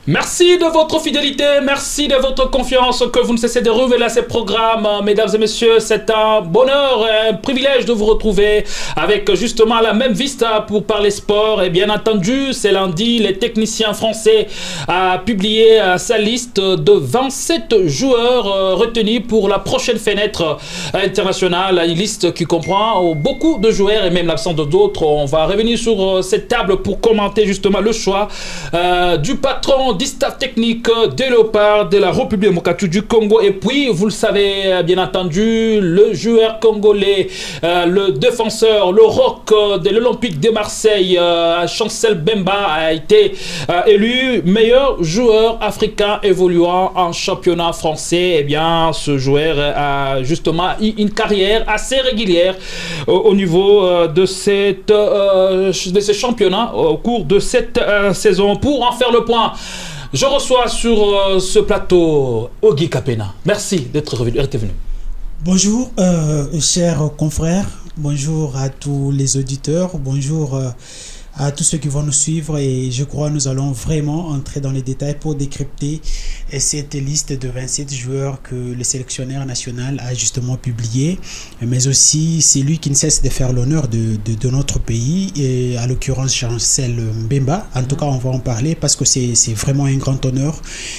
Merci de votre fidélité, merci de votre confiance que vous ne cessez de révéler à ces programmes. Mesdames et messieurs, c'est un bonheur et un privilège de vous retrouver avec justement la même vista pour parler sport. Et bien entendu, c'est lundi, les techniciens français a publié sa liste de 27 joueurs retenus pour la prochaine fenêtre internationale. Une liste qui comprend beaucoup de joueurs et même l'absence d'autres. On va revenir sur cette table pour commenter justement le choix du patron du staff technique des Léopards de la République démocratique du Congo. Et puis, vous le savez, bien entendu, le joueur congolais, le défenseur, le roc de l'Olympique de Marseille, Chancel Bemba, a été élu meilleur joueur africain évoluant en championnat français. Eh bien, ce joueur a justement eu une carrière assez régulière au niveau de ce championnat au cours de cette saison. Pour en faire le point, je reçois sur ce plateau Ogi Kapena. Merci d'être venu. Bonjour, chers confrères. Bonjour à tous les auditeurs. Bonjour à tous ceux qui vont nous suivre. Et je crois que nous allons vraiment entrer dans les détails pour décrypter cette liste de 27 joueurs que le sélectionneur national a justement publié. Mais aussi, c'est lui qui ne cesse de faire l'honneur de notre pays. Et à l'occurrence, Chancel Mbemba. En tout cas, on va en parler parce que c'est vraiment un grand honneur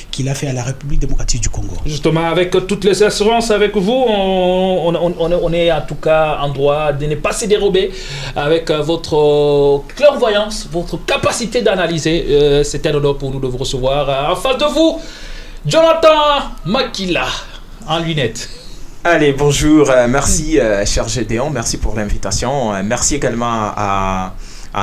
qu'il a fait à la République démocratique du Congo. Justement, avec toutes les assurances avec vous, on est en tout cas en droit de ne pas se dérober avec votre clairvoyance, votre capacité d'analyser. C'est un honneur pour nous de vous recevoir. En face de vous, Jonathan Makila, en lunettes. Allez, bonjour, merci cher Gédéon, merci pour l'invitation. Merci également à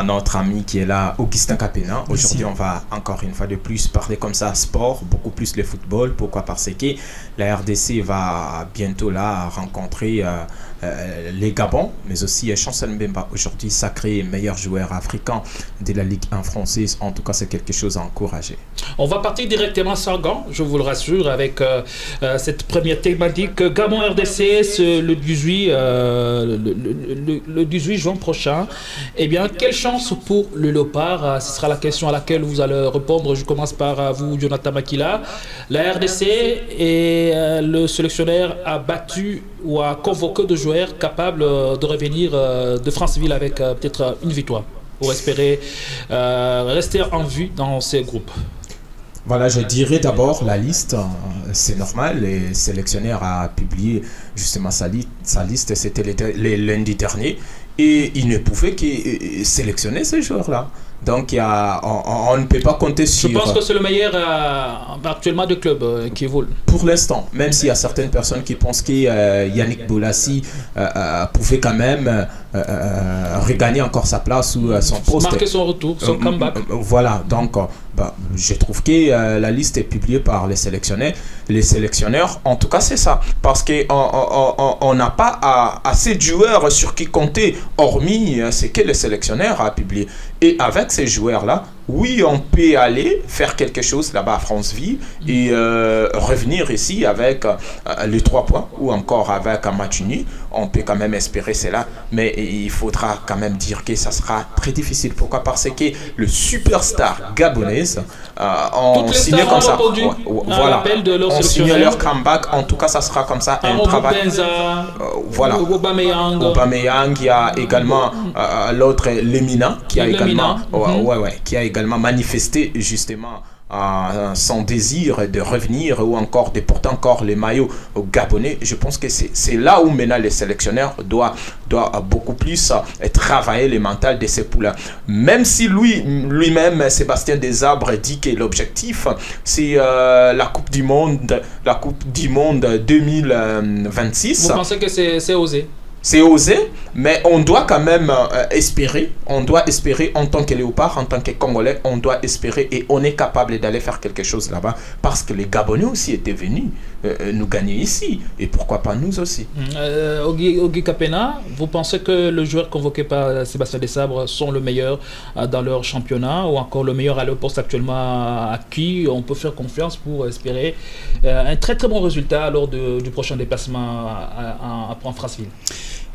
notre ami qui est là, Augustin Kapena. Aujourd'hui, on va encore une fois de plus parler comme ça sport, beaucoup plus le football. Pourquoi? Parce que la RDC va bientôt là rencontrer les Gabon, mais aussi Chancel Mbemba, aujourd'hui sacré meilleur joueur africain de la Ligue 1 française. En tout cas, c'est quelque chose à encourager. On va partir directement sans gants, je vous le rassure, avec cette première thématique. Gabon RDC, le 18 juin prochain. Eh bien, quelle chance pour le Léopard? Ce sera la question à laquelle vous allez répondre. Je commence par vous, Jonathan Makila. La RDC et le sélectionneur a battu ou a convoqué de joueurs capables de revenir de Franceville avec peut-être une victoire pour espérer rester en vue dans ces groupes. Voilà, je dirais d'abord la liste, c'est normal, le sélectionneur a publié justement sa liste, c'était le lundi dernier, et il ne pouvait que sélectionner ces joueurs-là. Donc on ne peut pas compter sur... Je pense que c'est le meilleur actuellement de club qui évolue. Pour l'instant, même s'il y a certaines personnes qui pensent que Yannick Boulassi pouvait quand même regagner encore sa place ou son poste. Marquer son retour, son comeback. Voilà, donc je trouve que la liste est publiée par les sélectionneurs. En tout cas, c'est ça. Parce qu'on n'a pas assez de joueurs sur qui compter, hormis ce que le sélectionneur a publié. Et avec ces joueurs-là, oui, on peut aller faire quelque chose là-bas à Franceville et revenir ici avec les 3 points ou encore avec un match uni. On peut quand même espérer cela, mais il faudra quand même dire que ça sera très difficile. Pourquoi? Parce que le superstar gabonaise ont signé comme ça. Voilà, on signe leur comeback. En tout cas, ça sera comme ça un travail. Voilà. Aubameyang, il y a également l'autre Lemina qui a également, qui a également manifesté justement son désir de revenir ou encore de porter encore les maillots gabonais. Je pense que c'est là où maintenant les sélectionneurs doivent beaucoup plus travailler le mental de ces poulains. Même si lui-même, Sébastien Desarbres, dit que l'objectif c'est la Coupe du Monde 2026. Vous pensez que c'est osé? C'est osé, mais on doit quand même espérer. On doit espérer en tant que Léopard, en tant que Congolais, on doit espérer et on est capable d'aller faire quelque chose là-bas parce que les Gabonais aussi étaient venus nous gagner ici et pourquoi pas nous aussi. Ogi Kapena, vous pensez que le joueur convoqué par Sébastien Desarbres sont le meilleur dans leur championnat ou encore le meilleur à leur poste actuellement à qui on peut faire confiance pour espérer un très très bon résultat lors du prochain déplacement en Franceville?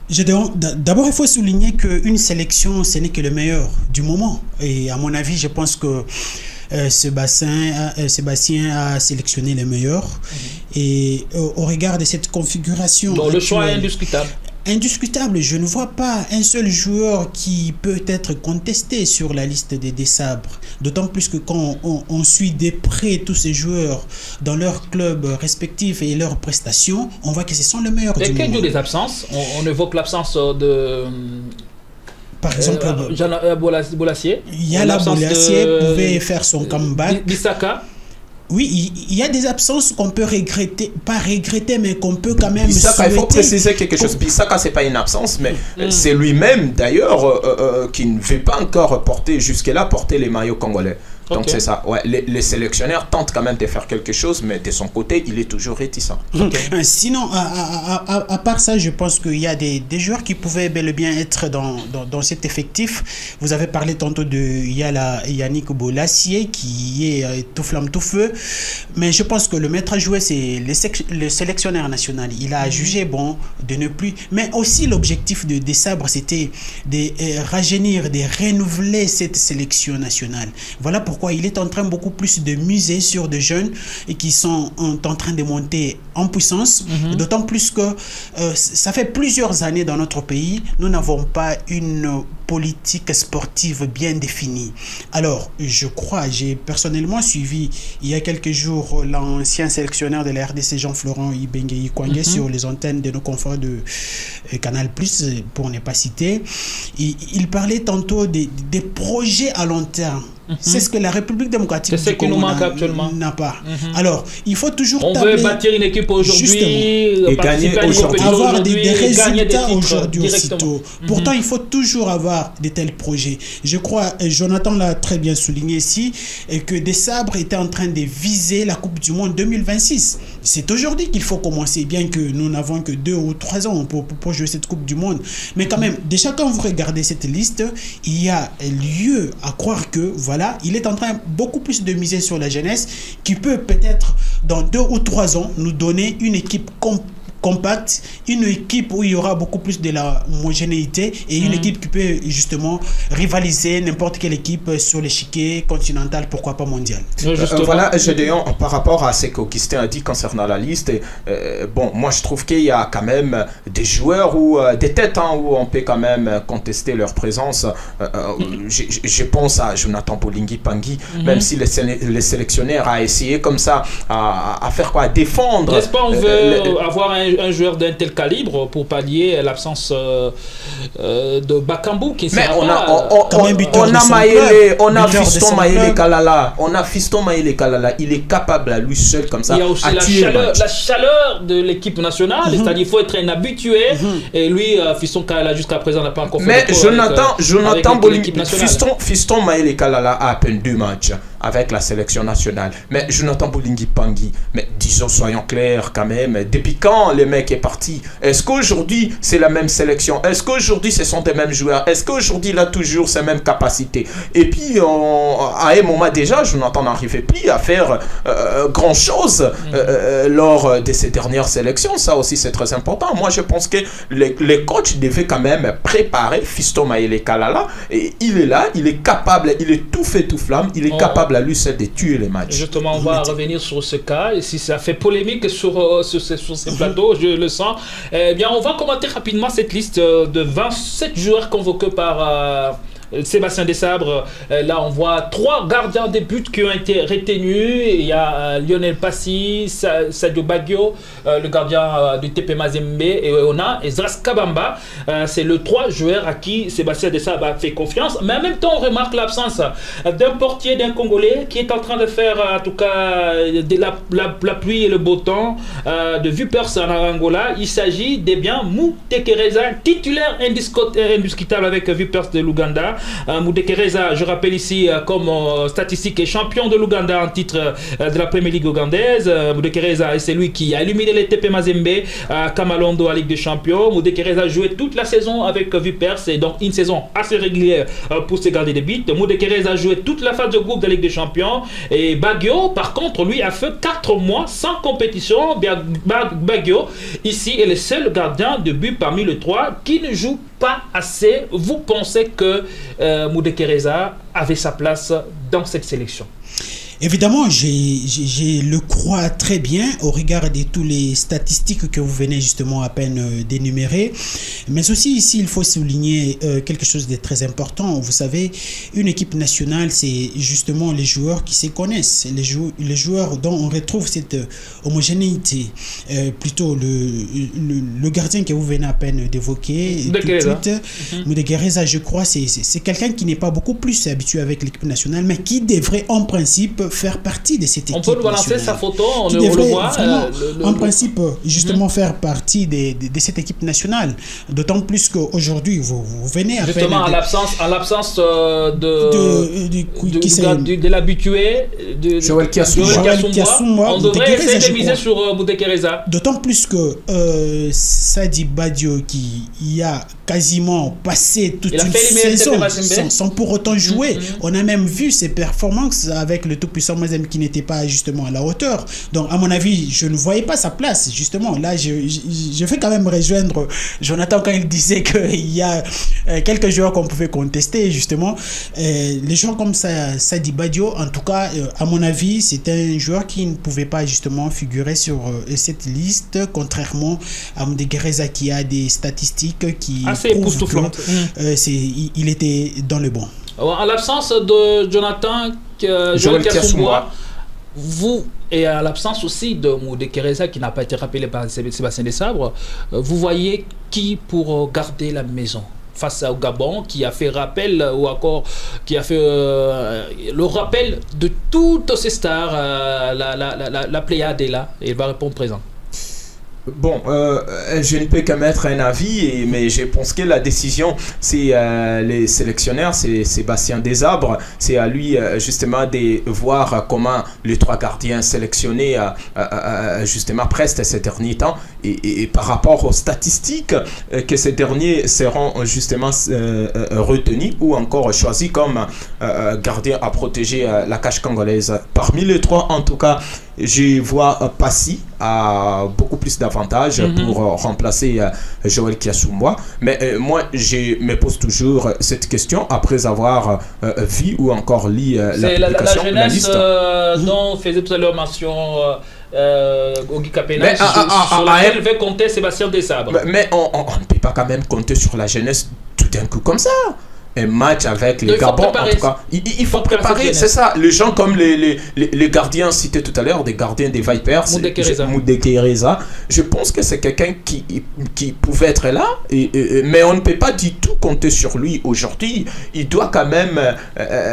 D'abord, il faut souligner qu'une sélection, ce n'est que le meilleur du moment. Et à mon avis, je pense que Sébastien a sélectionné les meilleurs. Et au regard de cette configuration... Donc le choix est indiscutable. Indiscutable, je ne vois pas un seul joueur qui peut être contesté sur la liste des sabres. D'autant plus que quand on suit de près tous ces joueurs dans leurs clubs respectifs et leurs prestations, on voit que ce sont les meilleurs du monde. Des absences, on évoque l'absence de... Par exemple, Bolassier. Yala Bolassier pouvait faire son comeback. Bissaka. Oui, il y a des absences qu'on peut regretter, pas regretter, mais qu'on peut quand même Bissaka, il faut préciser quelque chose. Bissaka, c'est pas une absence, mais c'est lui-même, d'ailleurs, qui ne veut pas encore porter les maillots congolais. Donc c'est ça, ouais, les sélectionneurs tentent quand même de faire quelque chose, mais de son côté, il est toujours réticent. Sinon, à part ça, je pense qu'il y a des joueurs qui pouvaient bel et bien être dans cet effectif. Vous avez parlé tantôt de Yannick Bolassier, qui est tout flamme, tout feu. Mais je pense que le maître à jouer, c'est le sélectionneur national. Il a jugé bon de ne plus... Mais aussi l'objectif des sabres, c'était de rajeunir, de renouveler cette sélection nationale. Voilà pourquoi il est en train beaucoup plus de miser sur des jeunes et qui sont en train de monter en puissance, d'autant plus que ça fait plusieurs années dans notre pays, nous n'avons pas une politique sportive bien définie. Alors, je crois, j'ai personnellement suivi il y a quelques jours l'ancien sélectionneur de la RDC, Jean-Florent Ibenge Kwangé, sur les antennes de nos confrères de Canal+, pour ne pas citer. Il parlait tantôt des projets à long terme. C'est ce que la République démocratique du Congo n'a pas. Alors, il faut toujours on veut bâtir une équipe aujourd'hui et gagner aujourd'hui, avoir des résultats aujourd'hui aussitôt. Pourtant, il faut toujours avoir de tels projets. Je crois, Jonathan l'a très bien souligné ici, que des sabres étaient en train de viser la Coupe du Monde 2026. C'est aujourd'hui qu'il faut commencer, bien que nous n'avons que 2 ou 3 ans pour jouer cette Coupe du Monde. Mais quand même, déjà quand vous regardez cette liste, il y a lieu à croire que voilà, il est en train beaucoup plus de miser sur la jeunesse qui peut peut-être dans 2 ou 3 ans nous donner une équipe compacte, une équipe où il y aura beaucoup plus de la homogénéité et une équipe qui peut justement rivaliser n'importe quelle équipe sur l'échiquier continental, pourquoi pas mondial. Voilà, Gédéon, par rapport à ce qu'Augustin a dit concernant la liste, bon, moi je trouve qu'il y a quand même des joueurs ou des têtes où on peut quand même contester leur présence. Je pense à Jonathan Bolingui Pangui, même si les sélectionneurs a essayé comme ça à faire quoi, à défendre. N'est-ce pas, on veut avoir un joueur d'un tel calibre pour pallier l'absence de Bakambu qui mais on a Fiston Maïlé Kalala, il est capable à lui seul comme ça. Il y a aussi la chaleur de l'équipe nationale, c'est-à-dire qu'il faut être un habitué et lui Fiston Kalala jusqu'à présent n'a pas encore fait. Mais Jonathan Bolingui, Fiston Maïlé Kalala a à peine 2 matchs avec la sélection nationale. Mais Jonathan Bolingui Pangui, mais disons, soyons clairs quand même, depuis quand le mec est parti? Est-ce qu'aujourd'hui c'est la même sélection? Est-ce qu'aujourd'hui ce sont des mêmes joueurs? Est-ce qu'aujourd'hui il a toujours ces mêmes capacités? Et puis à un moment déjà, Jonathan n'arrivait plus à faire grand chose lors de ces dernières sélections. Ça aussi c'est très important. Moi je pense que les coachs devaient quand même préparer Fiston Maïlé Kalala, et il est là, il est capable, il est tout fait tout flamme, il est capable à lui seul de tuer les matchs. Justement, on va revenir sur ce cas, et si ça fait polémique sur ces plateaux, je le sens. Eh bien, on va commenter rapidement cette liste de 27 joueurs convoqués par Sébastien Desabres. Là, on voit 3 gardiens des buts qui ont été retenus. Il y a Lionel Passy, Sadio Baggio, le gardien du TP Mazembe, et on a Ezras Kabamba. C'est le 3 joueurs à qui Sébastien Desabres a fait confiance. Mais en même temps, on remarque l'absence d'un portier, d'un Congolais qui est en train de faire, en tout cas, de la pluie et le beau temps de Vipers en Angola. Il s'agit de bien Moutekereza, titulaire indiscutable avec Vipers de l'Ouganda. Moutekereza, je rappelle ici, comme statistique, est champion de l'Ouganda en titre de la Premier League ougandaise. Moutekereza, c'est lui qui a éliminé les TP Mazembe à Kamalondo à Ligue des Champions. Moutekereza a joué toute la saison avec Vipers, et donc une saison assez régulière pour se garder des buts. Moutekereza a joué toute la phase de groupe de la Ligue des Champions. Et Baggio, par contre, lui a fait 4 mois sans compétition. Baggio, ici, est le seul gardien de but parmi les 3 qui ne joue pas assez. Vous pensez que Moudekereza avait sa place dans cette sélection? Évidemment, je le crois très bien au regard de tous les statistiques que vous venez justement à peine d'énumérer. Mais aussi ici, il faut souligner quelque chose de très important. Vous savez, une équipe nationale, c'est justement les joueurs qui se connaissent, les joueurs dont on retrouve cette homogénéité. Plutôt le gardien que vous venez à peine d'évoquer tout de suite, Moudekereza, je crois, c'est quelqu'un qui n'est pas beaucoup plus habitué avec l'équipe nationale, mais qui devrait en principe faire partie de cette équipe. On peut nous balancer sa photo, on le voit. En principe, justement, faire partie de cette équipe nationale. D'autant plus qu'aujourd'hui, vous venez à justement, peine... en l'absence de l'habitué, de Joël Kiassoumwa, on devrait essayer de miser sur Moudekereza. D'autant plus que Sadi Badio, qui y a quasiment passé toute une saison sans pour autant jouer. On a même vu ses performances avec le tout-puissant Mazem qui n'était pas justement à la hauteur. Donc à mon avis, je ne voyais pas sa place. Justement, là, je fais quand même rejoindre Jonathan quand il disait qu'il y a quelques joueurs qu'on pouvait contester, justement. Les joueurs comme Sadi Badio, en tout cas, à mon avis, c'est un joueur qui ne pouvait pas justement figurer sur cette liste, contrairement à Moudekereza qui a des statistiques qui assez époustouflantes. Il était dans le bon. En l'absence de Jonathan Joël Kiassoumwa, et à l'absence aussi de Moudekereza qui n'a pas été rappelé par Sébastien Desabre, vous voyez qui pour garder la maison face au Gabon, qui a fait rappel ou encore qui a fait le rappel de toutes ces stars, la Pléiade est là et il va répondre présent. Bon, je ne peux qu'émettre un avis, mais je pense que la décision, c'est les sélectionneurs, c'est Sébastien Desabre, c'est à lui justement de voir comment les trois gardiens sélectionnés justement prestent ces derniers temps et par rapport aux statistiques que ces derniers seront justement retenus ou encore choisis comme gardiens à protéger la cage congolaise. Parmi les trois, en tout cas, je vois Passy a beaucoup plus d'avantages pour remplacer Joël Kiassoumwa. Mais moi, je me pose toujours cette question après avoir vu ou encore lu la publication, la jeunesse dont faisait tout à l'heure mention Ogi Kapena, sur laquelle devait compter Sébastien Desabre. Mais on ne peut pas quand même compter sur la jeunesse tout d'un coup comme ça. Un match avec les Gabon, en tout cas. Il faut préparer, c'est ça. Les gens comme les gardiens cités tout à l'heure, des gardiens des Vipers, Moudekereza, je pense que c'est quelqu'un qui pouvait être là, mais on ne peut pas du tout compter sur lui aujourd'hui. Il doit quand même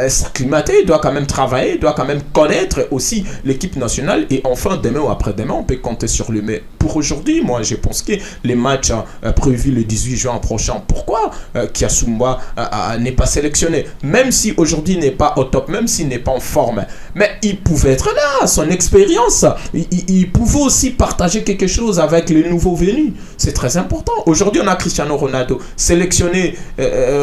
s'acclimater, il doit quand même travailler, il doit quand même connaître aussi l'équipe nationale. Et enfin, demain ou après-demain, on peut compter sur lui. Mais pour aujourd'hui, moi, je pense que les matchs prévus le 18 juin prochain, pourquoi Kiassoumwa n'est pas sélectionné, même si aujourd'hui il n'est pas au top, même s'il n'est pas en forme, mais il pouvait être là, son expérience, il pouvait aussi partager quelque chose avec les nouveaux venus, c'est très important. Aujourd'hui on a Cristiano Ronaldo sélectionné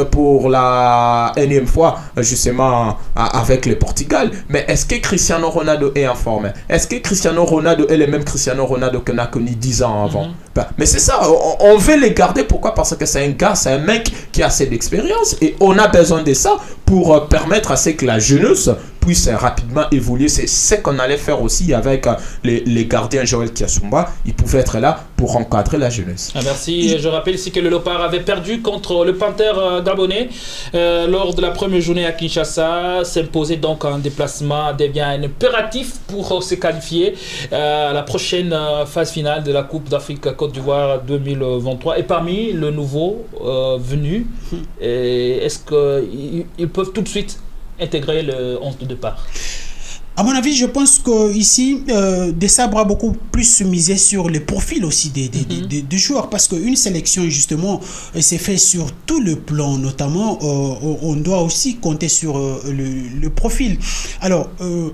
pour la énième fois justement avec le Portugal, mais est-ce que Cristiano Ronaldo est en forme? Est-ce que Cristiano Ronaldo est le même Cristiano Ronaldo qu'on a connu 10 ans avant? Mais c'est ça, on veut les garder, pourquoi? Parce que c'est un gars, c'est un mec qui a assez d'expérience et on a besoin de ça pour permettre à ce que la jeunesse puisse rapidement évoluer. C'est ce qu'on allait faire aussi avec les gardiens. Joël Kiassoumwa, il pouvait être là pour encadrer la jeunesse. Merci. Je rappelle ici que le Léopard avait perdu contre le Panthère gabonais lors de la première journée à Kinshasa. S'imposer donc en déplacement devient un impératif pour se qualifier à la prochaine phase finale de la Coupe d'Afrique Côte d'Ivoire 2023. Et parmi le nouveau venu, est-ce qu'ils peuvent tout de suite intégrer le 11 de départ? À mon avis, je pense qu'ici, Desabre a beaucoup plus misé sur le profil aussi des joueurs, parce qu'une sélection, justement, s'est fait sur tout le plan, notamment, on doit aussi compter sur le profil. Alors,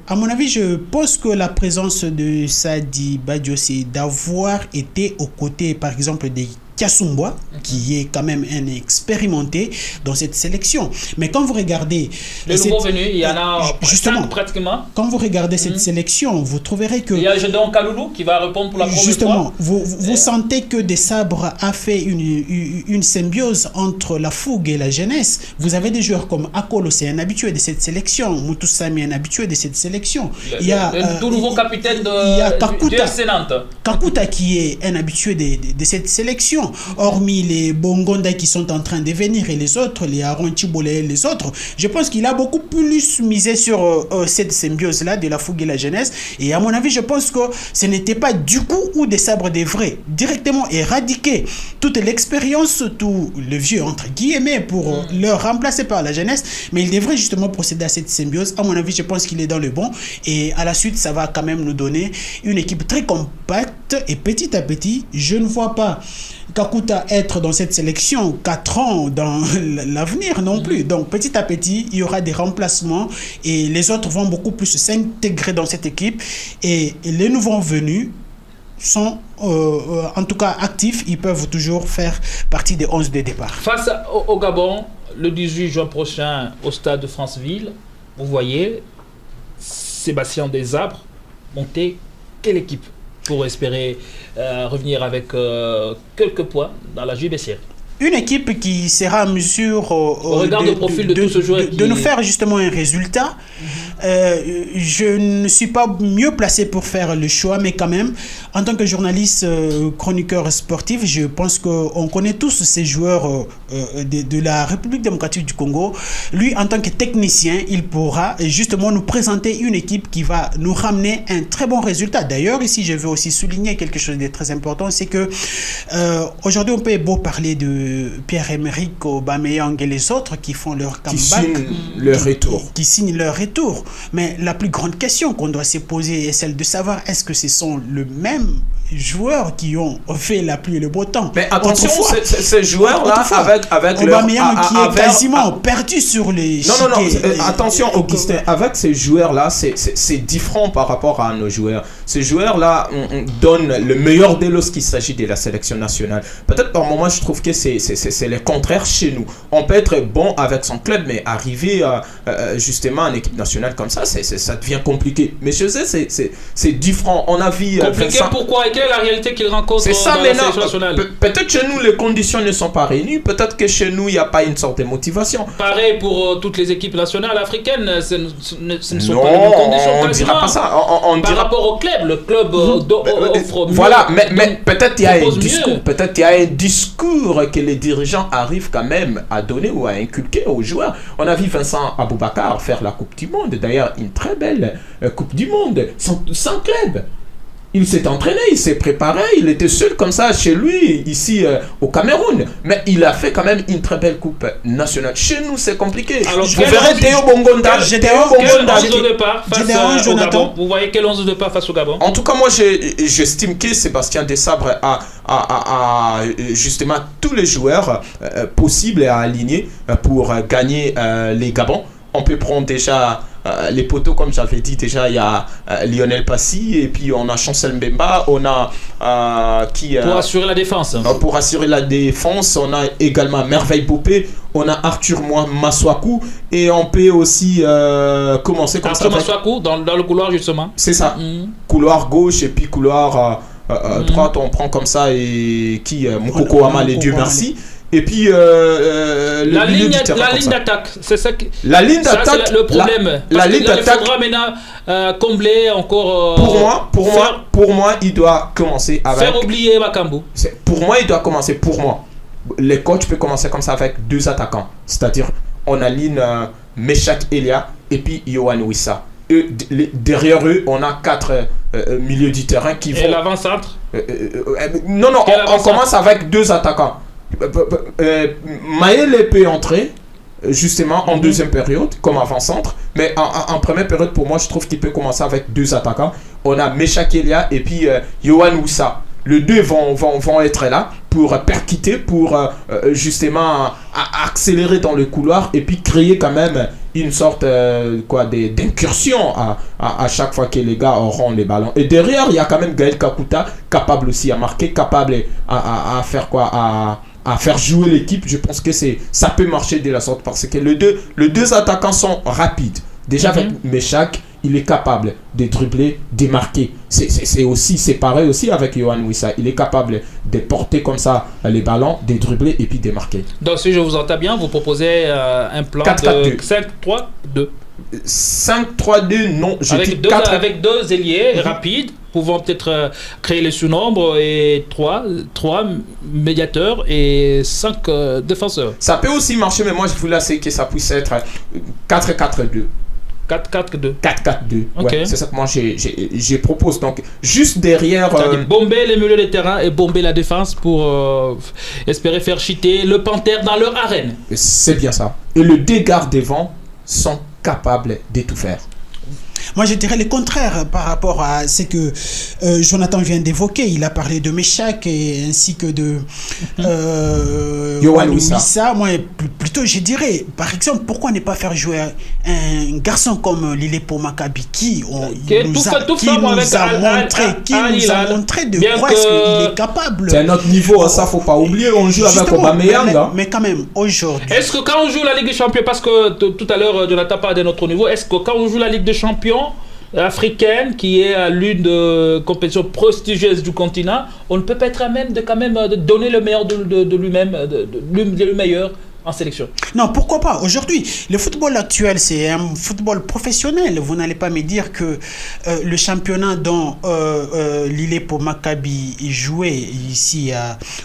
à mon avis, je pense que la présence de Sadi Badio, c'est d'avoir été aux côtés, par exemple, des Kiasumboa, qui est quand même un expérimenté dans cette sélection. Mais quand vous regardez... Les nouveaux venus, il y en a justement, 5 pratiquement. Quand vous regardez cette sélection, vous trouverez que... Il y a Jedon Kaloulou qui va répondre pour la première fois. Justement, vous sentez que Desabre a fait une symbiose entre la fougue et la jeunesse. Vous avez des joueurs comme Akolo, c'est un habitué de cette sélection. Moutoussami est un habitué de cette sélection. Il y a le tout nouveau capitaine il y a Kakuta, Nantes. Kakuta qui est un habitué de cette sélection. Hormis les Bongonda qui sont en train de venir et les autres, les Aaron Tchiboule et les autres, je pense qu'il a beaucoup plus misé sur cette symbiose-là de la fougue et la jeunesse. Et à mon avis, je pense que ce n'était pas du coup où Desabre devrait directement éradiquer toute l'expérience, tout le vieux entre guillemets pour le remplacer par la jeunesse, mais il devrait justement procéder à cette symbiose. À mon avis, je pense qu'il est dans le bon et à la suite, ça va quand même nous donner une équipe très compacte et petit à petit, je ne vois pas Kakuta être dans cette sélection 4 ans dans l'avenir non plus. Donc petit à petit, il y aura des remplacements et les autres vont beaucoup plus s'intégrer dans cette équipe et les nouveaux venus sont en tout cas actifs, ils peuvent toujours faire partie des 11 de départ. Face au Gabon, le 18 juin prochain au stade de Franceville, vous voyez Sébastien Desabre monter quelle équipe pour espérer revenir avec quelques points dans la JBC? Une équipe qui sera en mesure au regard du profil de tout ce joueur de nous faire justement un résultat. Je ne suis pas mieux placé pour faire le choix, mais quand même, en tant que journaliste chroniqueur sportif, je pense qu'on connaît tous ces joueurs de la République démocratique du Congo. Lui, en tant que technicien, il pourra justement nous présenter une équipe qui va nous ramener un très bon résultat. D'ailleurs, ici, je veux aussi souligner quelque chose de très important, c'est que aujourd'hui, on peut beau parler de Pierre-Emerick Aubameyang et les autres qui font leur comeback, qui signent leur retour. Mais la plus grande question qu'on doit se poser est celle de savoir est-ce que ce sont les mêmes joueurs qui ont fait la pluie et le beau temps. Mais attention, ces joueurs-là, avec Aubameyang qui est quasiment perdu sur les... Non, attention Augustin, avec ces joueurs-là, c'est différent par rapport à nos joueurs. Ces joueurs-là donnent le meilleur d'eux lorsqu'il s'agit de la sélection nationale. Peut-être par moment, je trouve que c'est le contraire chez nous. On peut être bon avec son club, mais arriver justement en équipe nationale comme ça, ça devient compliqué. Mais je sais, c'est différent. On a vu... compliqué pourquoi? Et quelle est la réalité qu'il rencontre dans la sélection nationale? Peut-être chez nous, les conditions ne sont pas réunies. Peut-être que chez nous, il n'y a pas une sorte de motivation. Pareil pour toutes les équipes nationales africaines, ce ne sont non, pas les mêmes conditions. On ne dira pas ça. Par rapport au club, le club offre mieux. Voilà, mais peut-être il y a un discours. Peut-être il y a un discours que les dirigeants arrivent quand même à donner ou à inculquer aux joueurs. On a vu Vincent Aboubakar faire la Coupe du Monde. D'ailleurs, une très belle Coupe du Monde sans club. Il s'est entraîné, il s'est préparé, il était seul comme ça chez lui, ici au Cameroun. Mais il a fait quand même une très belle coupe nationale. Chez nous, c'est compliqué. Alors, vous verrez Théo Bongonda. Quel 11 de départ face au Gabon? Vous voyez quel 11 de départ face au Gabon? En tout cas, moi, j'estime que Sébastien Desabre a justement tous les joueurs possibles à aligner pour gagner les Gabons. On peut prendre déjà les poteaux, comme j'avais dit déjà, il y a Lionel Passy, et puis on a Chancel Mbemba, on a pour assurer la défense. Pour assurer la défense, on a également Merveille Popé, on a Arthur Maswaku, et on peut aussi commencer comme Arthur Maswaku dans le couloir justement. C'est ça, couloir gauche et puis couloir droite, on prend comme ça, et Moukoko Ama, les dieux merci. Et puis la ligne d'attaque, c'est ça qui... La ligne d'attaque, c'est le problème. La ligne d'attaque. Il faudra maintenant combler encore. Pour moi, il doit commencer avec. Faire oublier Makambu. Pour moi, il doit commencer. Pour moi, les coachs peuvent commencer comme ça avec 2 attaquants. C'est-à-dire, on aligne Meshak Elia et puis Yohan Wissa. Derrière eux, on a 4 milieux du terrain qui vont. Et l'avant-centre. Non, on commence avec 2 attaquants. Maël peut entrer justement en deuxième période comme avant-centre, mais en première période, pour moi, je trouve qu'il peut commencer avec 2 attaquants. On a Meshak Elia et puis Yohan Wissa. Les deux vont être là pour percuter, pour justement accélérer dans le couloir et puis créer quand même une sorte d'incursion à chaque fois que les gars auront les ballons. Et derrière, il y a quand même Gaël Kakuta, capable aussi à marquer, capable à faire à faire jouer l'équipe. Je pense que ça peut marcher de la sorte parce que les deux attaquants sont rapides. Déjà avec Meshak, il est capable de dribbler, de marquer. C'est pareil aussi avec Yohan Wissa. Il est capable de porter comme ça les ballons, de dribbler et puis de marquer. Donc si je vous entends bien, vous proposez un plan 4-4-2. 5-3-2. 5-3-2, non. Avec deux ailiers rapides, pouvant peut-être créer les sous-nombres, et 3 médiateurs et 5 défenseurs. Ça peut aussi marcher, mais moi je voulais que ça puisse être 4-4-2. 4-4-2. 4-4-2. Okay. Ouais, c'est ça que moi je propose. Donc, juste derrière. Bomber les milieux de terrain et bomber la défense pour espérer faire cheater le Panthère dans leur arène. C'est bien ça. Et le dégât devant sont capables de tout faire. Moi, je dirais le contraire par rapport à ce que Jonathan vient d'évoquer. Il a parlé de Meshak ainsi que de Yohan Wissa. Moi, plutôt, je dirais, par exemple, pourquoi ne pas faire jouer un garçon comme Lillepo Maccabi qui nous a montré de quoi est-ce qu'il est capable. C'est un autre niveau, ça faut pas oublier. On joue avec Aubameyang. Mais quand même, aujourd'hui. Est-ce que quand on joue la Ligue des Champions, parce que tout à l'heure, Jonathan parlait de notre niveau, est-ce que quand on joue la Ligue des Champions africaine, qui est l'une des compétitions prestigieuses du continent, on ne peut pas être à même de donner le meilleur de lui-même, le meilleur en sélection? Non, pourquoi pas? Aujourd'hui, le football actuel, c'est un football professionnel. Vous n'allez pas me dire que le championnat dont Lillepo Maccabi jouait ici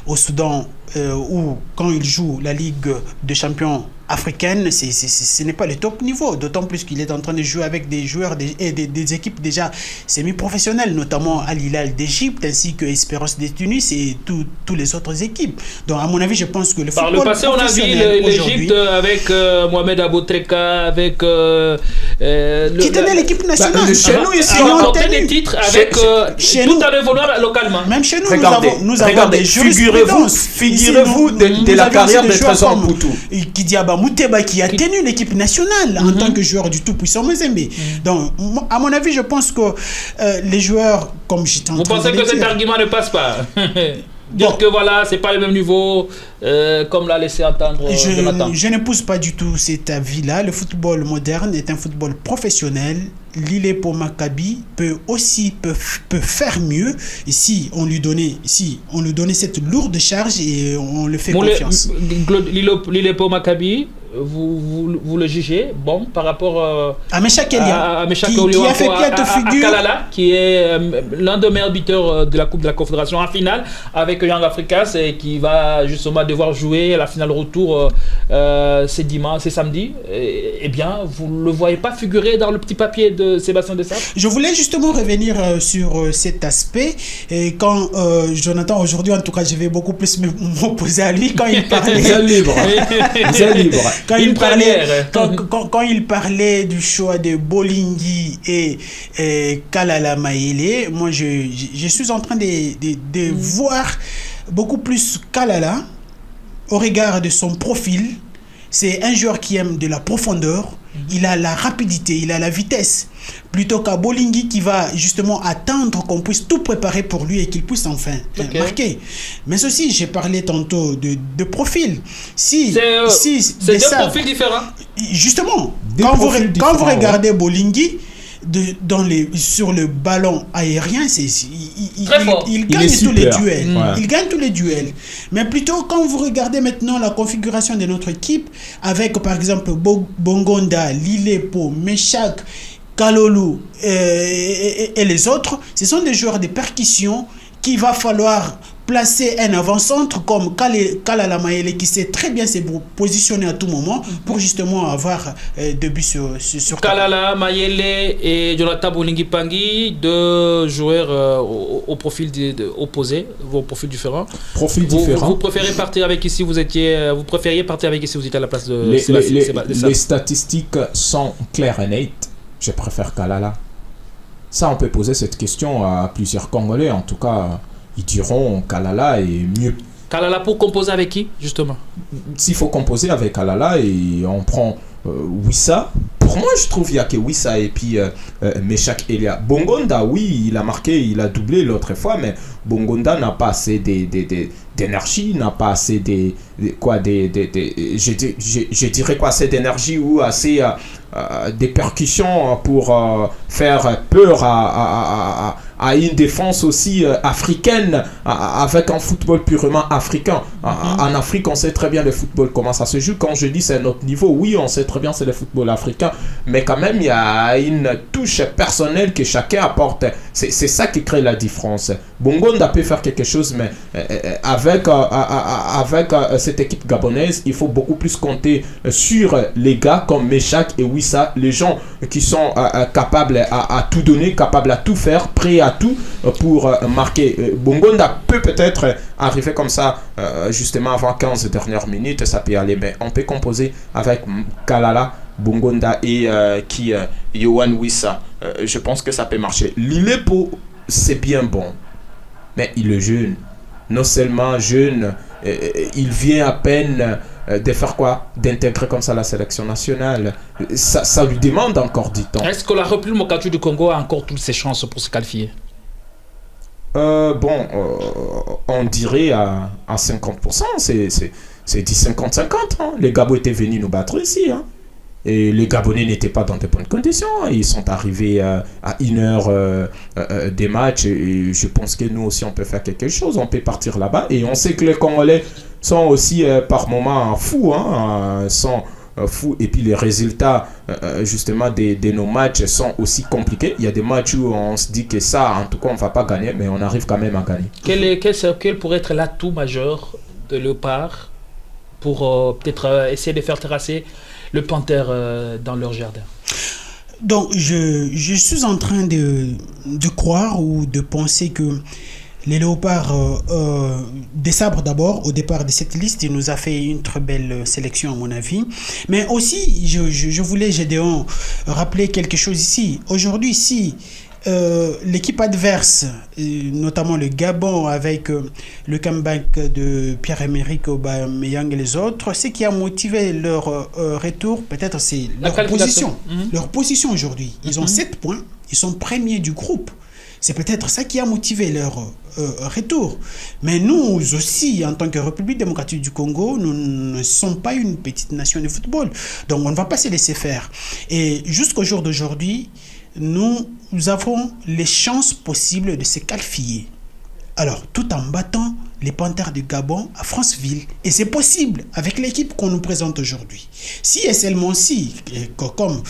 au Soudan, ou quand il joue la Ligue des champions africaine, ce n'est pas le top niveau, d'autant plus qu'il est en train de jouer avec des joueurs et des équipes déjà semi-professionnelles, notamment Al Hilal d'Égypte ainsi que Espérance de Tunis et toutes les autres équipes. Donc à mon avis, je pense que le football par le passé, on a vu l'Égypte avec Mohamed Aboutreka, avec qui tenait l'équipe nationale. Chez nous ici, on a porté des titres avec tout en évoluant localement. Même chez nous, nous avons des jurisprudences. Figurez-vous de la carrière de Trésor Poutou. Kidiaba Mouteba qui a tenu l'équipe nationale en tant que joueur du tout-puissant Mazembe. Donc, à mon avis, je pense que les joueurs, comme j'étais en train de dire... Vous pensez que cet argument ne passe pas? Dire que voilà, c'est pas le même niveau, comme l'a laissé entendre Jonathan. Je n'épouse pas du tout cet avis-là. Le football moderne est un football professionnel. Lillepo Maccabi peut faire mieux si on lui donnait cette lourde charge et on le fait confiance. Lillepo Maccabi, vous le jugez bon par rapport à Meshak Elia, qui a fait piètre figure à Kalala, qui est l'un des meilleurs buteurs de la Coupe de la Confédération en finale avec Young Africans et qui va justement devoir jouer la finale retour c'est samedi. Eh bien, vous ne le voyez pas figurer dans le petit papier de Sébastien Desailly? Je voulais justement revenir sur cet aspect. Et quand Jonathan, aujourd'hui en tout cas, je vais beaucoup plus m'opposer à lui quand il parlait. libre. Quand il parlait du choix de Bolingui et Kalala Mayele, moi je suis en train de voir beaucoup plus Kalala au regard de son profil. C'est un joueur qui aime de la profondeur, il a la rapidité, il a la vitesse, plutôt qu'à Bolingui qui va justement attendre qu'on puisse tout préparer pour lui et qu'il puisse enfin marquer. Mais aussi, j'ai parlé tantôt de profil. C'est deux profils différents. Justement, quand vous regardez Bolingui, sur le ballon aérien, il gagne tous les duels. Il gagne tous les duels. Mais plutôt, quand vous regardez maintenant la configuration de notre équipe, avec par exemple Bongonda, Lillepo, Meshak, Kalolou et les autres, ce sont des joueurs de percussion qu'il va falloir placer un avant-centre comme Kalala Mayele qui sait très bien se positionner à tout moment pour justement avoir des buts sur Kalala Mayele et Jonathan Bolingui Pangui, deux joueurs au profil opposé, au profil différent. Vous préférez partir avec ici, vous étiez à la place de Sébastien. Les statistiques sont claires et nettes. Je préfère Kalala. Ça, on peut poser cette question à plusieurs Congolais. En tout cas, ils diront Kalala est Kalala pour composer avec qui, justement? S'il faut composer avec Kalala et on prend Wissa, pour moi je trouve qu'il n'y a que Wissa et puis Meshak Elia. Bongonda, oui, il a marqué, il a doublé l'autre fois, mais Bongonda n'a pas assez d'énergie, n'a pas assez je dirais quoi, assez d'énergie ou assez des percussions pour faire peur à une défense aussi africaine avec un football purement africain. En Afrique, on sait très bien le football, comment ça se joue. Quand je dis c'est notre niveau, oui, on sait très bien c'est le football africain, mais quand même, il y a une touche personnelle que chacun apporte. C'est ça qui crée la différence. Bongonda peut faire quelque chose, mais avec cette équipe gabonaise, il faut beaucoup plus compter sur les gars comme Meshak et Wissa, les gens qui sont capables à tout donner, capables à tout faire, prêts à tout pour marquer. Bongonda peut-être arriver comme ça, justement avant 15 dernières minutes, ça peut aller, mais on peut composer avec Kalala, Bongonda et Yohan Wissa. Je pense que ça peut marcher. Lillepo, c'est bien bon, mais il est jeune. Non seulement jeune, il vient à peine de faire quoi? D'intégrer comme ça la sélection nationale. Ça lui demande encore du temps. Est-ce que la République Mokatu du Congo a encore toutes ses chances pour se qualifier? On dirait à 50%, c'est dit 50-50. Hein. Les Gabos étaient venus nous battre ici. Hein. Et les Gabonais n'étaient pas dans de bonnes conditions. Ils sont arrivés à 1 heure des matchs. Et je pense que nous aussi, on peut faire quelque chose. On peut partir là-bas. Et on sait que les Congolais sont aussi par moments fous. Sont fous. Et puis les résultats justement de nos matchs sont aussi compliqués. Il y a des matchs où on se dit que ça, en tout cas, on ne va pas gagner. Mais on arrive quand même à gagner. Quel pourrait être l'atout majeur de Léopard pour peut-être essayer de faire terrasser le panthère dans leur jardin? Donc, je suis en train de croire ou de penser que les Léopards des Sabres d'abord, au départ de cette liste, il nous a fait une très belle sélection à mon avis. Mais aussi, je voulais, Gédéon, rappeler quelque chose ici. Aujourd'hui, si l'équipe adverse, notamment le Gabon avec le comeback de Pierre-Emerick Aubameyang et les autres, ce qui a motivé leur retour, peut-être c'est leur position. Leur position aujourd'hui. Ils ont 7 points, ils sont premiers du groupe. C'est peut-être ça qui a motivé leur retour. Mais nous aussi, en tant que République démocratique du Congo, nous ne sommes pas une petite nation de football. Donc on ne va pas se laisser faire. Et jusqu'au jour d'aujourd'hui, nous avons les chances possibles de se qualifier. Alors, tout en battant les Panthères du Gabon à Franceville. Et c'est possible avec l'équipe qu'on nous présente aujourd'hui. Si et seulement si, comme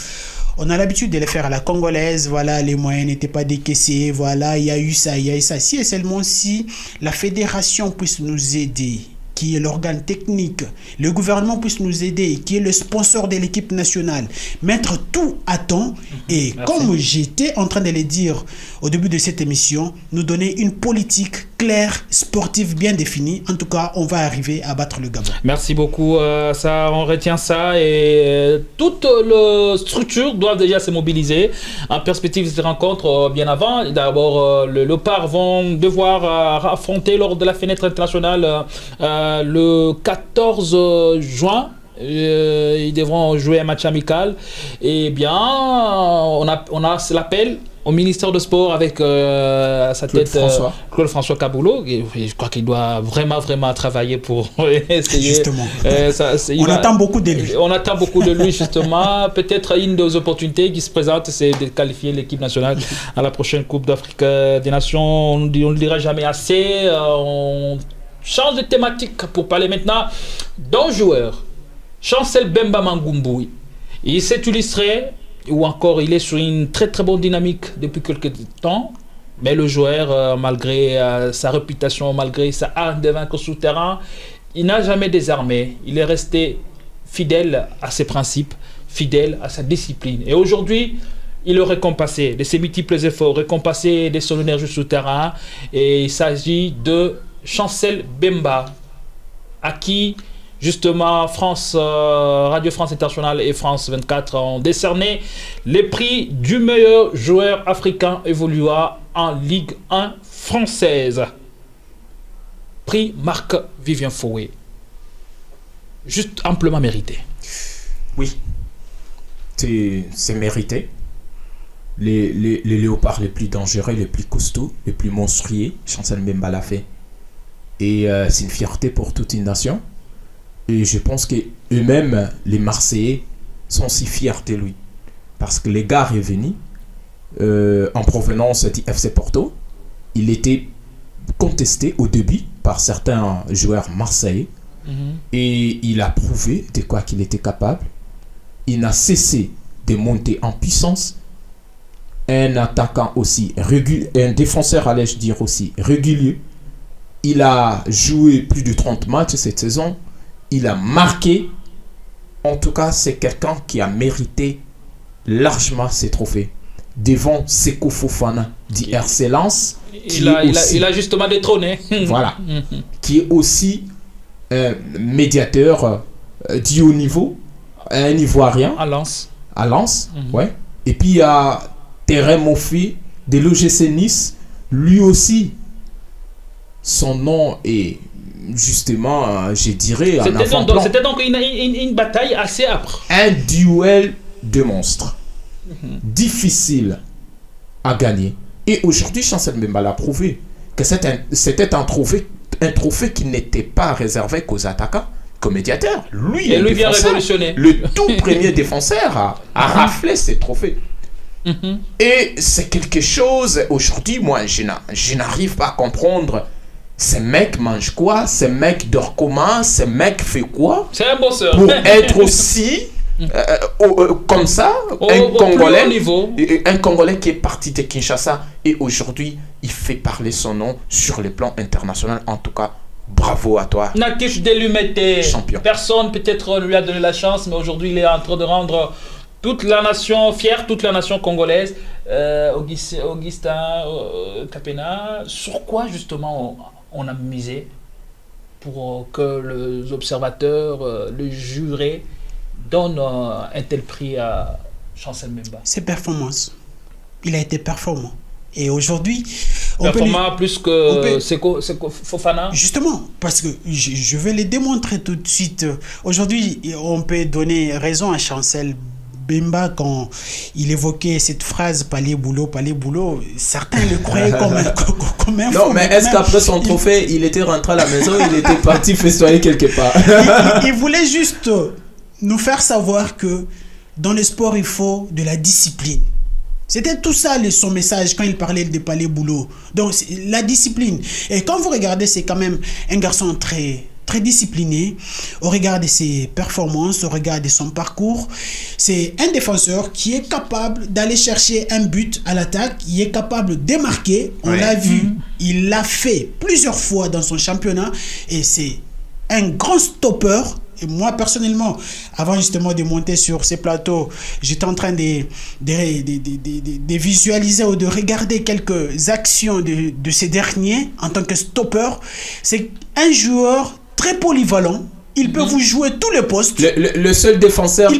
on a l'habitude de le faire à la congolaise, voilà, les moyens n'étaient pas décaissés, voilà, il y a eu ça. Si et seulement si la fédération puisse nous aider, qui est l'organe technique, le gouvernement puisse nous aider, qui est le sponsor de l'équipe nationale, mettre tout à temps et merci. Comme j'étais en train de le dire au début de cette émission, nous donner une politique claire, sportive, bien définie. En tout cas, on va arriver à battre le Gabon. Merci beaucoup. Ça, on retient ça et toutes les structures doivent déjà se mobiliser en perspective de cette rencontre bien avant. D'abord, le Léopard vont devoir affronter lors de la fenêtre internationale le 14 juin. Ils devront jouer un match amical. Et bien, on a l'appel au ministère de Sport avec sa tête Claude François Kaboulot. Et je crois qu'il doit vraiment travailler pour essayer. Justement. On attend beaucoup de lui. On attend beaucoup de lui, justement. Peut-être une des opportunités qui se présente, c'est de qualifier l'équipe nationale à la prochaine Coupe d'Afrique des Nations. On ne le dira jamais assez. On change de thématique pour parler maintenant d'un joueur, Chancel Bemba Mangumbu. Il s'est illustré, ou encore il est sur une très bonne dynamique depuis quelques temps, mais le joueur, malgré sa réputation, malgré sa art de vaincre sous terrain, il n'a jamais désarmé. Il est resté fidèle à ses principes, fidèle à sa discipline. Et aujourd'hui, il est récompensé de ses multiples efforts, récompensé de son énergie sous terrain. Et il s'agit de Chancel Bemba, à qui justement Radio France Internationale et France 24 ont décerné les prix du meilleur joueur africain évoluant en Ligue 1 française. prix Marc-Vivien Foué. Juste amplement mérité. Oui, c'est mérité. Les léopards les plus dangereux, les plus costauds, les plus monstrueux, Chancel Mbemba l'a fait. Et c'est une fierté pour toute une nation. Et je pense qu'eux-mêmes, les Marseillais, sont si fiers de lui. Parce que les gars est venu en provenance du FC Porto. Il était contesté au début par certains joueurs marseillais. Et il a prouvé de quoi qu'il était capable. Il n'a cessé de monter en puissance. Un attaquant aussi régulier, un défenseur allais-je dire aussi régulier. Il a joué plus de 30 matchs cette saison. Il a marqué. En tout cas, c'est quelqu'un qui a mérité largement ses trophées. Devant Seko Fofana du RC Lens. Il a justement détrôné. Voilà. Qui est aussi médiateur du haut niveau, un Ivoirien. À Lens. À Lens, ouais. Et puis il y a Terem Mofi de l'OGC Nice. Lui aussi, son nom est justement, je dirais, c'était donc une bataille assez âpre. Un duel de monstres. Difficile à gagner. Et aujourd'hui, Chancel Mbemba l'a prouvé que c'était un trophée qui n'était pas réservé qu'aux attaquants, qu'aux médiateurs. Lui vient révolutionner. Le tout premier défenseur a raflé ces trophées. Et c'est quelque chose, aujourd'hui, moi, je n'arrive pas à comprendre. Ce mec mange quoi? Ce mec dort comment? Ce mec fait quoi? C'est un bosseur. Pour être aussi comme ça, un Congolais qui est parti de Kinshasa et aujourd'hui, il fait parler son nom sur le plan international. En tout cas, bravo à toi. Nakish Delumete, champion. Personne peut-être lui a donné la chance, mais aujourd'hui, il est en train de rendre toute la nation fière, toute la nation congolaise. Augustin Capena, sur quoi justement on a misé pour que les observateurs, les jurés donnent un tel prix à Chancel Mbemba? Ses performances. Il a été performant. Et aujourd'hui, performant plus que Fofana. Justement, parce que je vais les démontrer tout de suite. Aujourd'hui, on peut donner raison à Chancel Mbemba quand il évoquait cette phrase palais boulot. Certains le croyaient comme un fou. Non, mais est-ce qu'après son trophée, il était rentré à la maison, il était parti festoyer quelque part? Il voulait juste nous faire savoir que dans le sport, il faut de la discipline. C'était tout ça son message quand il parlait de palais boulot. Donc, la discipline. Et quand vous regardez, c'est quand même un garçon très, très discipliné. Au regard de ses performances, au regard de son parcours, c'est un défenseur qui est capable d'aller chercher un but à l'attaque, qui est capable de marquer. On l'a vu, il l'a fait plusieurs fois dans son championnat. Et c'est un grand stopper. Et moi, personnellement, avant justement de monter sur ces plateaux, j'étais en train de visualiser ou de regarder quelques actions de ces derniers en tant que stopper. C'est un joueur très polyvalent. Il peut vous jouer tous les postes. Le seul défenseur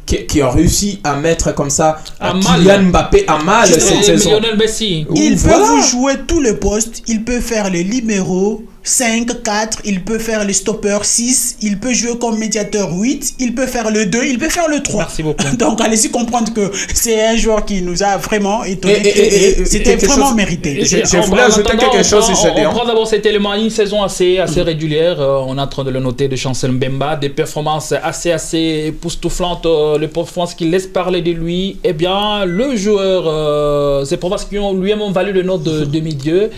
qui a réussi à mettre comme ça Kylian Mbappé à mal cette saison. Lionel Messi. Il peut vous jouer tous les postes. Il peut faire les libéraux 5, 4, il peut faire le stopper 6, il peut jouer comme médiateur 8, il peut faire le 2, il peut faire le 3. Merci beaucoup. Donc allez-y comprendre que c'est un joueur qui nous a vraiment étonné et c'était vraiment mérité. Je voulais ajouter quelque chose. On prend d'abord cet élément, une saison assez régulière, on est en train de le noter, de Chancel Mbemba, des performances assez époustouflantes, les performances qui laissent parler de lui. Eh bien, le joueur, c'est pour qui lui-même ont valu le nom de demi-dieu.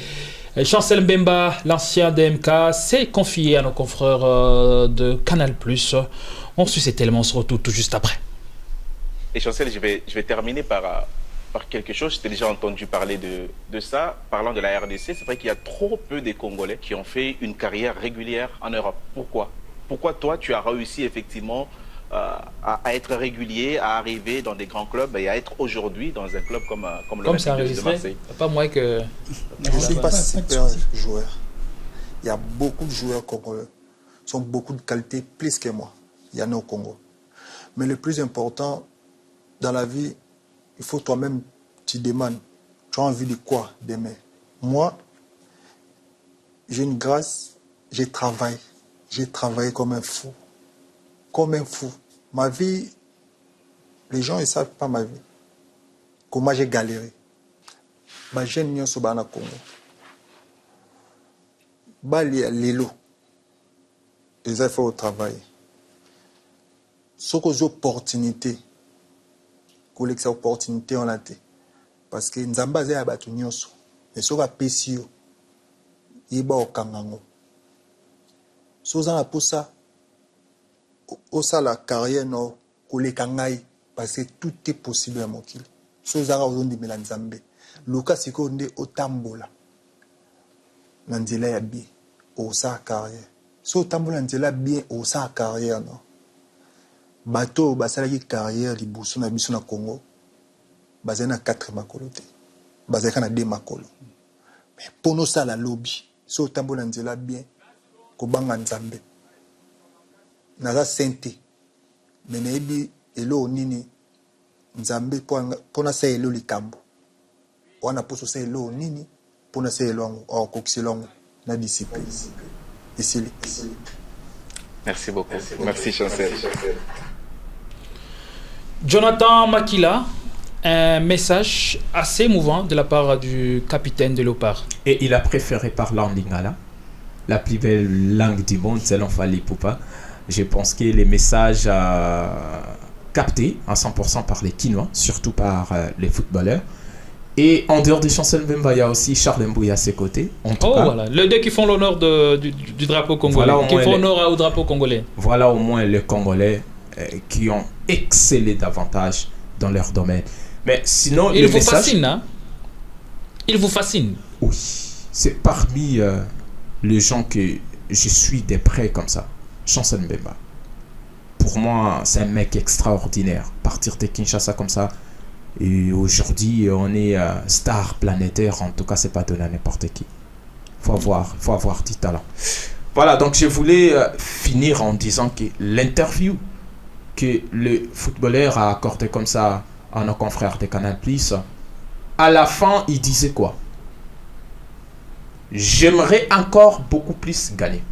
Chancel Mbemba, l'ancien DMK, s'est confié à nos confrères de Canal+. On suit cet élément, on se retrouve tout juste après. Et Chancel, je vais terminer par quelque chose. Je t'ai déjà entendu parler de ça. Parlant de la RDC, c'est vrai qu'il y a trop peu de Congolais qui ont fait une carrière régulière en Europe. Pourquoi toi, tu as réussi effectivement à être régulier, à arriver dans des grands clubs et à être aujourd'hui dans un club comme l'Olympique de Marseille? Pas moins que... Je ne suis pas super joueur. Il y a beaucoup de joueurs congolais qui ont beaucoup de qualités plus que moi. Il y en a au Congo. Mais le plus important dans la vie, il faut toi-même, tu demandes, tu as envie de quoi demain? Moi, j'ai une grâce j'ai travaillé comme un fou. Comme un fou. Ma vie, les gens ne savent pas ma vie. Comment j'ai galéré. Ma jeune nion sur Bana Congo. Bali à l'élo. Ils ont fait au travail. Ce que j'ai opportunité. Que cette opportunité on a été. Parce que nous avons basé à Batu Nyonso. Mais ce que PCO, il y a au Kangango. Ce que pour ça, au ça la carrière non, que les Kangai, parce que tout est possible à mon kill. Ce que j'ai dit à Nzambe. Lucas Siko nde au Tambola. Nandela ya bien. Au sa carrière. So Tambola Nandela bien au sa carrière non. Bateau basala qui carrière libuso na biso na Congo. Basé na 4 makolo te. Basé na 2 makolo. Mais pour nous ça la lobby. So Tambola Nandela bien ko banga Nzambe. Naza sente. Mais nebi elo nini Nzambe pour na sa elo likambo. On a posé ça là nini pour na c'est long au coxilong na discipline ici. Merci beaucoup. Merci Chancel. Jonathan Makila, un message assez émouvant de la part du capitaine de Léopard. Et il a préféré parler en lingala, la plus belle langue du monde, c'est l'enfali poupa. Je pense que les messages captés à 100% par les Kinois, surtout par les footballeurs. Et en dehors de Chancel Mbemba, il y a aussi Charles Mbouya à ses côtés. En tout cas, voilà. Les deux qui font l'honneur du drapeau congolais. Voilà, qui font honneur au drapeau congolais. Voilà au moins les Congolais qui ont excellé davantage dans leur domaine. Mais sinon, il vous fascine, hein? Il vous fascine. Oui. C'est parmi les gens que je suis de près comme ça. Chancel Mbemba. Pour moi, c'est un mec extraordinaire. Partir de Kinshasa comme ça. Et aujourd'hui, on est star planétaire. En tout cas, c'est pas donné à n'importe qui. Faut avoir du talent. Voilà, donc je voulais finir en disant que l'interview que le footballeur a accordé comme ça à nos confrères de Canal+, à la fin, il disait quoi? J'aimerais encore beaucoup plus gagner.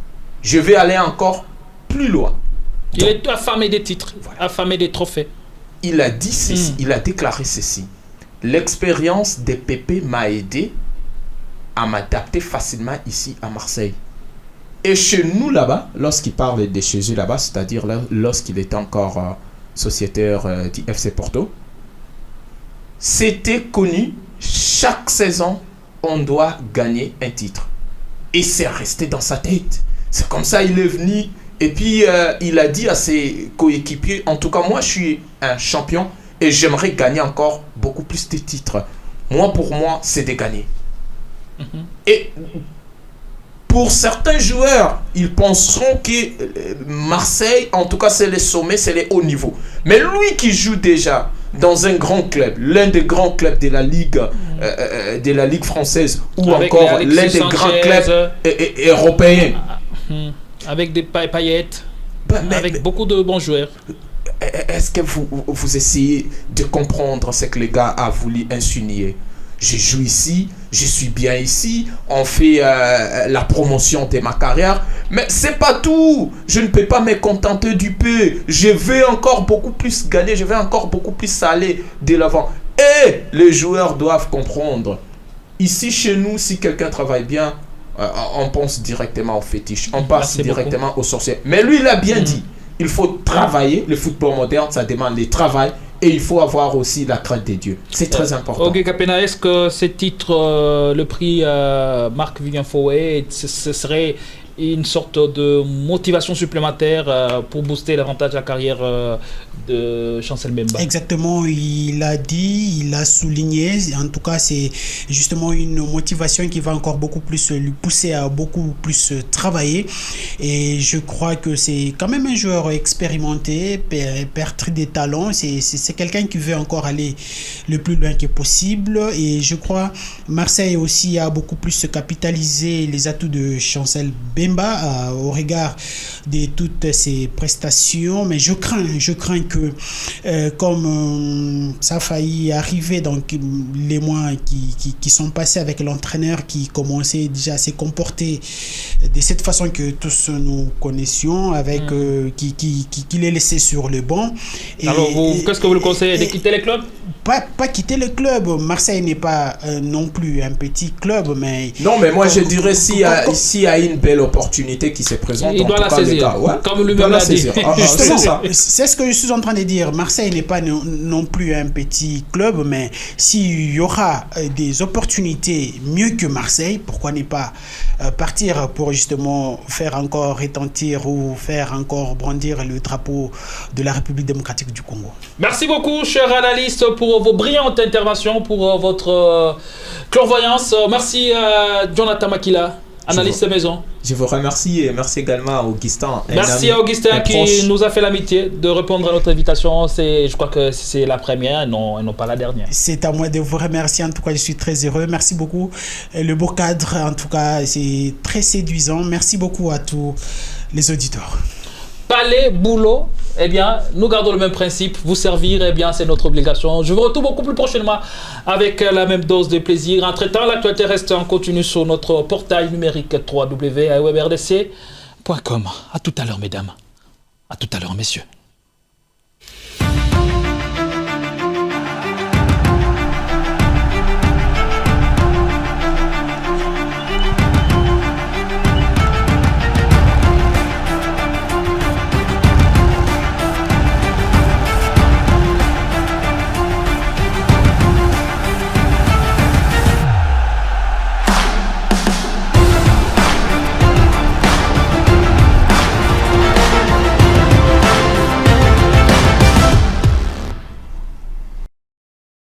Je vais aller encore plus loin. Il est affamé des titres, voilà. Affamé des trophées. Il a dit ceci, il a déclaré ceci. L'expérience des Pépé m'a aidé à m'adapter facilement ici à Marseille. Et chez nous là-bas, lorsqu'il parle de chez eux là-bas, c'est-à-dire lorsqu'il était encore sociétaire du FC Porto, c'était connu, chaque saison, on doit gagner un titre. Et c'est resté dans sa tête. C'est comme ça il est venu. Et puis, il a dit à ses coéquipiers, en tout cas, moi, je suis un champion et j'aimerais gagner encore beaucoup plus de titres. Moi, pour moi, c'est de gagner. Et pour certains joueurs, ils penseront que Marseille, en tout cas, c'est le sommet, c'est le haut niveau. Mais lui qui joue déjà dans un grand club, l'un des grands clubs de la Ligue française, ou avec encore l'un des grands clubs européens, avec des paillettes, avec beaucoup de bons joueurs. Est-ce que vous essayez de comprendre ce que le gars a voulu insinuer? Je joue ici, je suis bien ici, on fait la promotion de ma carrière, mais c'est pas tout. Je ne peux pas me contenter du peu. Je veux encore beaucoup plus gagner, je veux encore beaucoup plus aller de l'avant. Et les joueurs doivent comprendre. Ici, chez nous, si quelqu'un travaille bien, on pense directement au fétiche, on passe directement au sorcier. Mais lui, il a bien dit, il faut travailler. Le football moderne, ça demande le travail. Et il faut avoir aussi la crainte des dieux. C'est très important. Ok, Capena, est-ce que ce titre, le prix Marc-Vivien Fouet, ce serait une sorte de motivation supplémentaire pour booster davantage la carrière de Chancel Mbemba? Exactement, il a dit, il a souligné, en tout cas c'est justement une motivation qui va encore beaucoup plus lui pousser à beaucoup plus travailler, et je crois que c'est quand même un joueur expérimenté, pétri des talents, c'est quelqu'un qui veut encore aller le plus loin que possible, et je crois Marseille aussi a beaucoup plus capitalisé les atouts de Chancel Mbemba Bemba au regard de toutes ces prestations, mais je crains que comme ça a failli arriver, donc les mois qui sont passés avec l'entraîneur qui commençait déjà à se comporter de cette façon que tous nous connaissions, avec qui les laissait sur le banc. Alors, qu'est-ce que vous le conseillez, de quitter le club? Pas quitter le club. Marseille n'est pas non plus un petit club, mais... Non, mais moi je dirais s'il y a une belle opportunité qui se présente, il doit la saisir, comme lui-même l'a dit. Justement, c'est ce que je suis en train de dire. Marseille n'est pas non plus un petit club, mais s'il y aura des opportunités mieux que Marseille, pourquoi ne pas partir pour justement faire encore retentir ou faire encore brandir le drapeau de la République démocratique du Congo. Merci beaucoup, cher analyste, pour vos brillantes interventions, pour votre clairvoyance. Merci Jonathan Makila, analyste maison. Je vous remercie et merci également à Augustin. Merci à Augustin qui nous a fait l'amitié de répondre à notre invitation. Je crois que c'est la première et non pas la dernière. C'est à moi de vous remercier. En tout cas, je suis très heureux. Merci beaucoup. Le beau cadre, en tout cas, c'est très séduisant. Merci beaucoup à tous les auditeurs. Palais, boulot, eh bien, nous gardons le même principe. Vous servir, eh bien, c'est notre obligation. Je vous retrouve beaucoup plus prochainement avec la même dose de plaisir. Entre-temps, l'actualité reste en continu sur notre portail numérique www.webrdc.com. À tout à l'heure, mesdames. À tout à l'heure, messieurs.